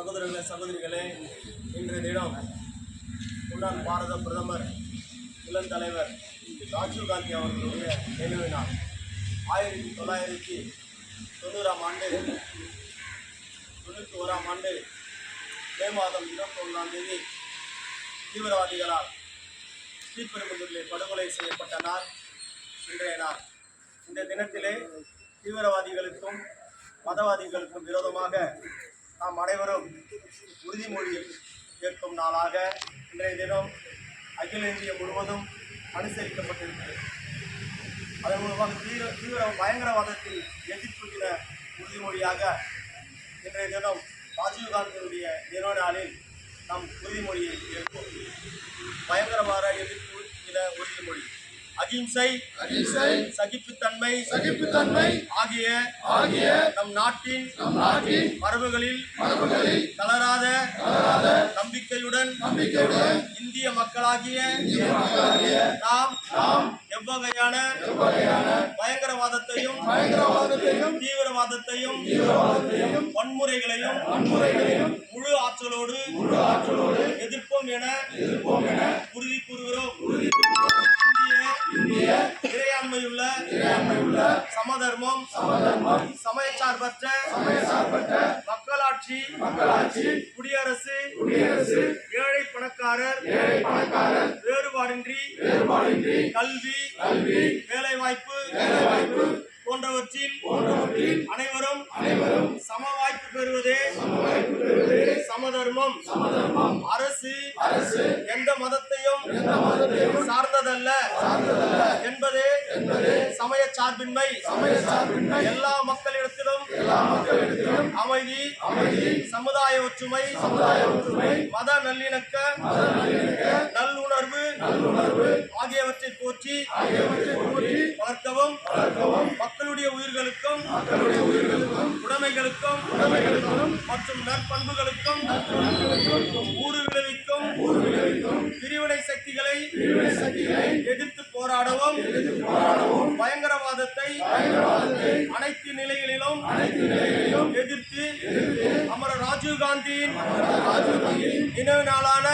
சகோதரர்களே சகோதரிகளே, இன்றைய தினம் முன்னாள் பாரத பிரதமர் இளம் தலைவர் ராஜீவ் காந்தி அவர்களுடைய நினைவு நாள். 1991ஆம் ஆண்டு மே மாதம் 21ஆம் தேதி தீவிரவாதிகளால் ஸ்ரீபெரும்புதூரிலே படுகொலை செய்யப்பட்ட நாள் இன்றைய நாள். இந்த தினத்திலே தீவிரவாதிகளுக்கும் மதவாதிகளுக்கும் விரோதமாக நாம் அனைவரும் உறுதிமொழி ஏற்கும் நாளாக இன்றைய தினம் அகில இந்தியா முழுவதும் அனுசரிக்கப்பட்டிருக்கிறது. அதன் மூலமாக தீவிர பயங்கரவாதத்தில் எதிர்ப்பு தின உறுதிமொழியாக இன்றைய தினம் ராஜீவ்காந்தியுடைய நினைவு நாளில் நாம் உறுதிமொழியை ஏற்போம். பயங்கரவாத எதிர்ப்பு தின உறுதிமொழி: அகிம்சை, சகிப்புத்தன்மை ஆகிய நம் நாட்டின் மரபுகளில் தளராத நம்பிக்கையுடன் இந்திய மக்களாகிய நாம் எவ்வகையான பயங்கரவாதத்தையும் தீவிரவாதத்தையும் வன்முறைகளையும் முழு ஆற்றலோடு எதிர்ப்போம் என உறுதி கூறுகிறோம். இறையாண்மையுள்ள சமதர்மம் சமயச்சார்பற்ற மக்களாட்சி குடியரசு ஏழை பணக்காரர் வேறுபாடின்றி கல்வி வேலைவாய்ப்பு போன்றவற்றில் அனைவரும் சம வாய்ப்பு பெறுவதே சமதர்மம். அரசு எந்த மதத்தையும் சார்ந்ததல்ல என்பதே சமய சார்பின்மை. எல்லா மக்களிடத்திலும் அமைதி, சமுதாய ஒற்றுமை, மத நல்லிணக்க நல்லுணர்வு ஆகியவற்றை போற்றி வளர்க்கவும் மக்களுடைய உயிர்களுக்கும் உடைமைகளுக்கும் மற்றும் நற்பண்புகளுக்கும் ஊறு விளைவிக்கும் பிரிவினை சக்திகளை எதிர்த்து போராடவும் பயங்கரவாதத்தை அனைத்து நிலைகளிலும் எதிர்த்து அமரர் ராஜீவ்காந்தியின் நினைவு நாளான